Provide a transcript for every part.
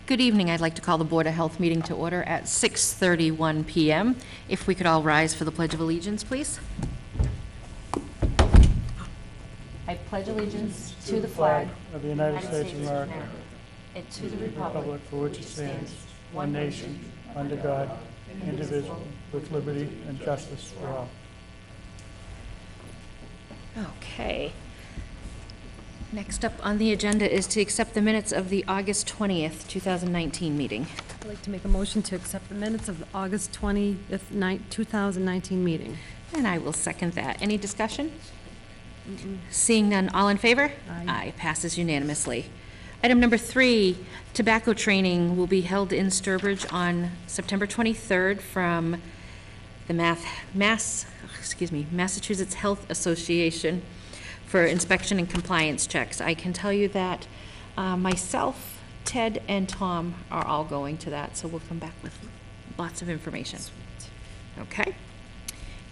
Good evening. I'd like to call the Board of Health meeting to order at 6:31 PM. If we could all rise for the Pledge of Allegiance, please. I pledge allegiance to the flag of the United States of America, and to the republic for which it stands, one nation, under God, indivisible, with liberty and justice for all. Okay. Next up on the agenda is to accept the minutes of the August 20th, 2019 meeting. I'd like to make a motion to accept the minutes of the August 20th, 2019 meeting. And I will second that. Any discussion? Seeing none, all in favor? Aye. Passes unanimously. Item number 3, tobacco training will be held in Sturbridge on September 23rd from the Massachusetts Health Association for inspection and compliance checks. I can tell you that myself, Ted, and Tom are all going to that, so we'll come back with lots of information. Okay.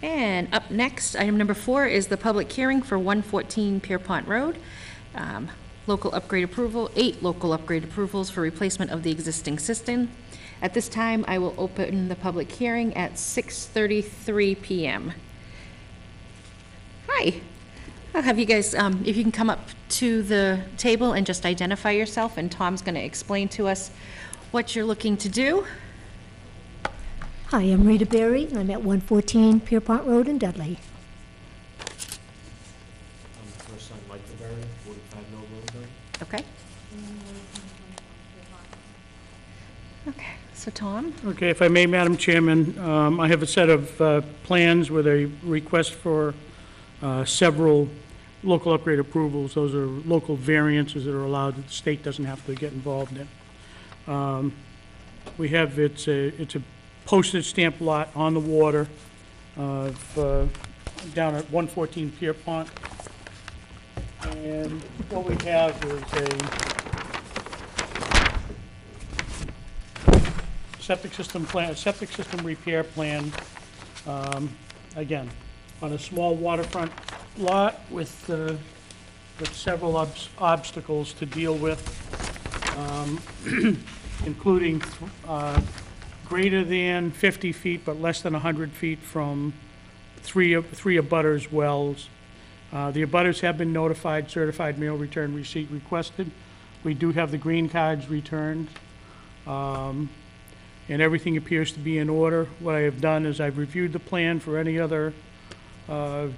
And up next, item number 4 is the public hearing for 114 Pierpont Road. Local upgrade approval, 8 local upgrade approvals for replacement of the existing system. At this time, I will open the public hearing at 6:33 PM. Hi. I'll have you guys, if you can come up to the table and just identify yourself, and Tom's going to explain to us what you're looking to do. Hi, I'm Rita Berry, and I'm at 114 Pierpont Road in Dudley. I'm the first son, Mike DeBerry, 45 Mill Road. Okay? Okay, so Tom? Okay, if I may, Madam Chairman, I have a set of plans with a request for several local upgrade approvals. Those are local variances that are allowed that the state doesn't have to get involved in. We have, it's a postage stamp lot on the water down at 114 Pierpont. And what we have is a septic system plan, a septic system repair plan, again, on a small waterfront lot with several obstacles to deal with, including greater than 50 feet but less than 100 feet from three abutters' wells. The abutters have been notified, certified mail return receipt requested. We do have the green cards returned, and everything appears to be in order. What I have done is I've reviewed the plan for any other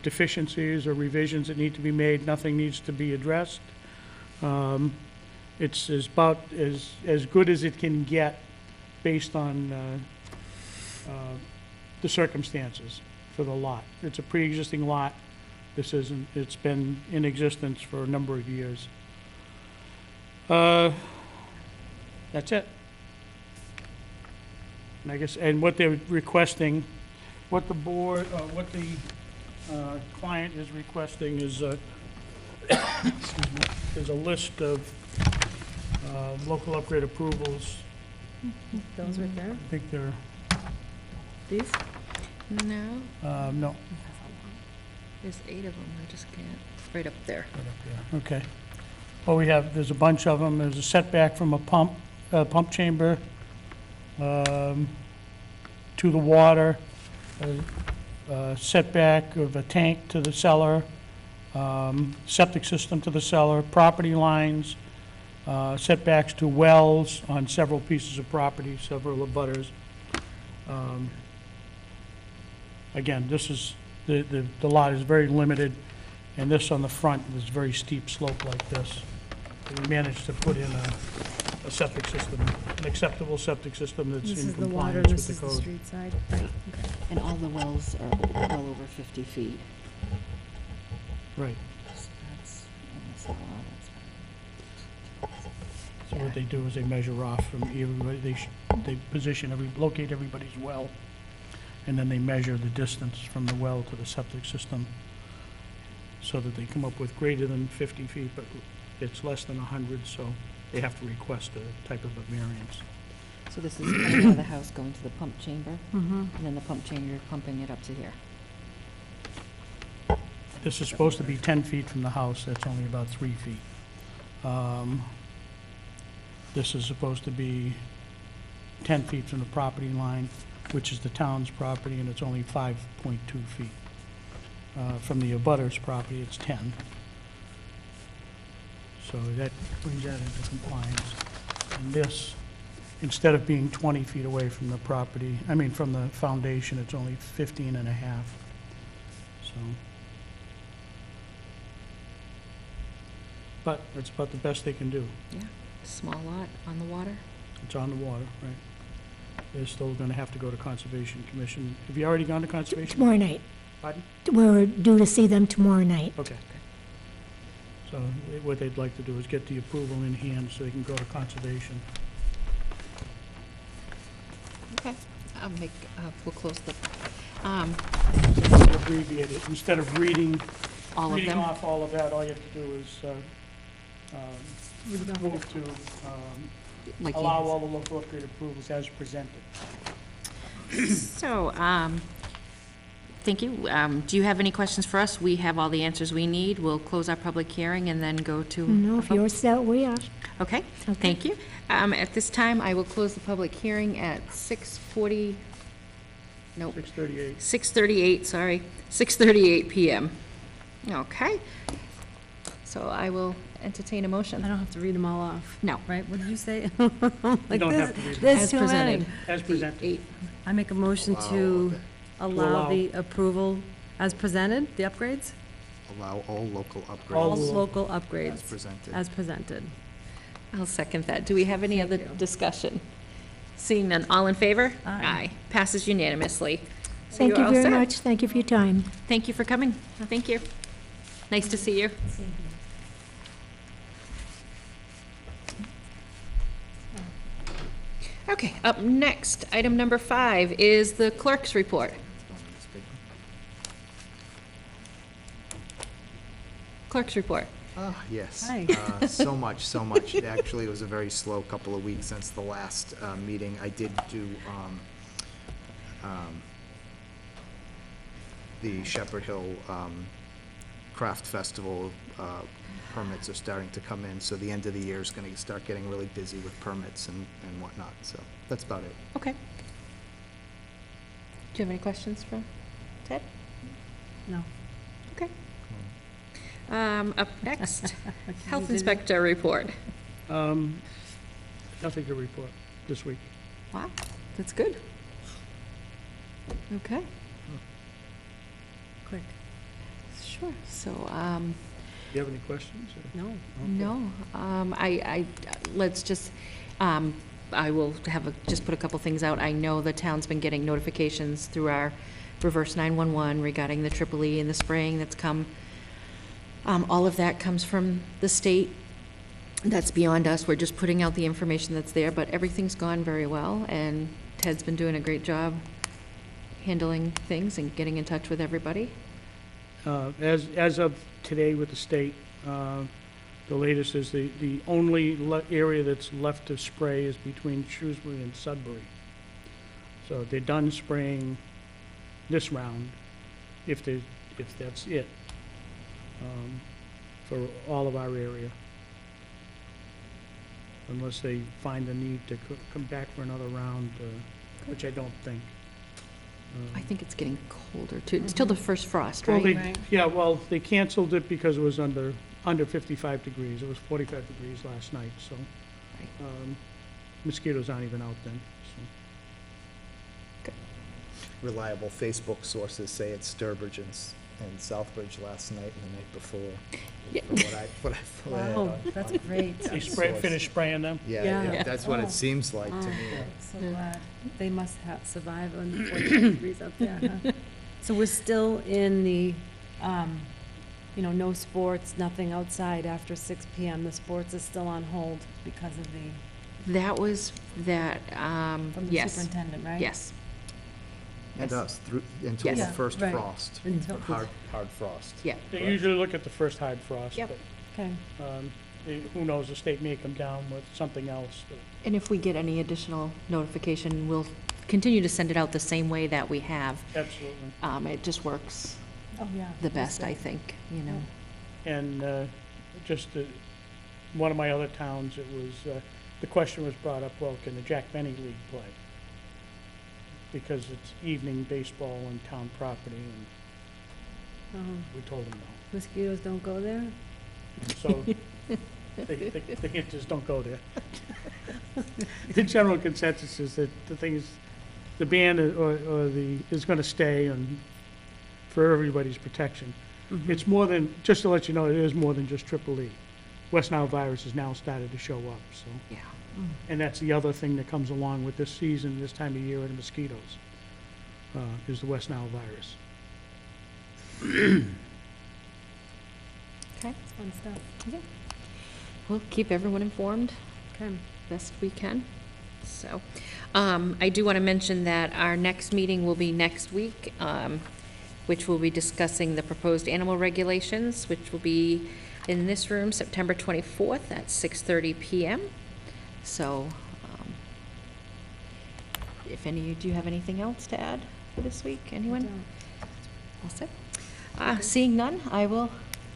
deficiencies or revisions that need to be made. Nothing needs to be addressed. It's about as good as it can get based on the circumstances for the lot. It's a pre-existing lot. It's been in existence for a number of years. That's it. And I guess, and what they're requesting, what the board, what the client is requesting is excuse me, is a list of local upgrade approvals. Those right there? I think they're, These? No, no, there's 8 of them. I just can't. Right up there. right up there, okay. Well, we have, there's a bunch of them. There's a setback from a pump chamber to the water, setback of a tank to the cellar, septic system to the cellar, property lines, setbacks to wells on several pieces of property, several abutters. Again, this is, the lot is very limited, and this on the front is very steep slope like this. We managed to put in a septic system, an acceptable septic system that's This in is the water, compliance this with the is the code. street side. Right, okay. And all the wells are well over 50 feet. Right. That's almost a lot. So what they do is they measure off from everybody, they position locate everybody's well, and then they measure the distance from the well to the septic system so that they come up with greater than 50 feet, but it's less than 100, so they have to request a type of a variance. So this is coming out of the house going to the pump chamber, Mm-hmm. and then the pump chamber pumping it up to here. This is supposed to be 10 feet from the house, that's only about 3 feet. This is supposed to be 10 feet from the property line, which is the town's property, and it's only 5.2 feet. From the abutter's property, it's 10. So that brings that into compliance. And this, instead of being 20 feet away from the property, from the foundation, it's only 15 and a half. So. But it's about the best they can do. Yeah, small lot on the water. It's on the water, right? They're still gonna have to go to Conservation Commission. Have you already gone to Conservation? Tomorrow night. Pardon? We're due to see them tomorrow night. Okay. So what they'd like to do is get the approval in hand so they can go to Conservation. Okay. We'll close the, Abbreviate it. Instead of reading all of them. off all of that, all you have to do is move to Like you- allow all the local upgrade approvals as presented. So, thank you. Do you have any questions for us? We have all the answers we need. We'll close our public hearing and then go to. No, if you're set, we are. Okay, thank you. At this time, I will close the public hearing at 6:40, nope, 638. 6:38, sorry, 6:38 PM. Okay. So I will entertain a I motion. don't have to read them all off, No. right? What did you say? You Like don't this- have to read it. There's As too many. presented. As presented. Eight. I make a motion to allow. allow the approval as presented, the upgrades? Allow all local All upgrades All lo- local as upgrades presented. as presented. I'll second that. Do we have any Thank other you. discussion? Seeing none, all in favor? Aye. Passes unanimously. So Thank you're you all very set. much. Thank you for your time. Thank you for coming. Thank you. Nice to see you. Okay, up next, item number 5 is the clerk's report. Clerk's report. Ah, yes. Hi. So much. Actually, it was a very slow couple of weeks since the last meeting. I did do the Shepherd Hill Craft Festival permits are starting to come in, so the end of the year is going to start getting really busy with permits and whatnot, so that's about it. Okay. Do you have any questions for Ted? No. Okay. Up next, Health You did it. Inspector report. Nothing to report this week. Wow, that's good. Okay, Quick. sure. So, Do you have any questions? or- No. no, let's just, I will just put a couple things out. I know the town's been getting notifications through our reverse 911 regarding the Triple E in the spring that's come. All of that comes from the state. That's beyond us. We're just putting out the information that's there, but everything's gone very well, and Ted's been doing a great job handling things and getting in touch with everybody. As of today with the state, the latest is the only area that's left to spray is between Shrewsbury and Sudbury. So they're done spraying this round, if that's it, for all of our area. Unless they find the need to come back for another round, which I don't think. I think it's getting colder too. It's till the first frost, Well, right? Right. yeah, well, they canceled it because it was under 55 degrees. It was 45 degrees last night, so. Right. Mosquitoes aren't even out then, so. Reliable Facebook sources say it's Sturbridge and Southbridge last night and the night before. Yeah. From what I read Wow, on- that's on- great. They source. finished spraying them? Yeah, Yeah. yeah, that's what Oh. it seems like to Oh, me. so glad. They must have survived on the 40 degrees up there, huh? So we're still in the, no sports, nothing outside after 6 PM. The sports is still on hold because of the, That was that, from the yes, superintendent, right? yes. And Yes. us, until the Yes. first Right. frost, Until, hard frost. Yeah. They usually look at the first hard frost, Yep. okay. but, who knows, the state may come down with something else. And if we get any additional notification, we'll continue to send it out the same way that we have. Absolutely. It just works Oh, yeah. the that's best, good. I think, you know. And just one of my other towns, it was the question was brought up, well, can the Jack Benny League play? Because it's evening baseball on town property, and we told them no. Mosquitoes don't go there? So the hint is don't go there. The general consensus is that the thing is, the ban is going to stay and for everybody's protection. It's more than, just to let you know, it is more than just Triple E. West Nile virus has now started to show up, so. Yeah. And that's the other thing that comes along with this season, this time of year, and mosquitoes, is the West Nile virus. Okay, It's fun stuff. we'll keep everyone informed Okay. best we can. So, I do want to mention that our next meeting will be next week, which will be discussing the proposed animal regulations, which will be in this room, September 24th at 6:30 PM. So, if any, do you have anything else to add for this week? Anyone? All set? Seeing none, I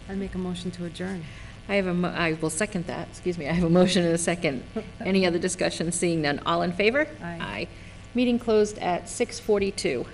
I'd make a motion to adjourn. I will second that, excuse me, I have a motion and a second. Any other discussion? Seeing none, all in favor? Aye. Meeting closed at 6:42.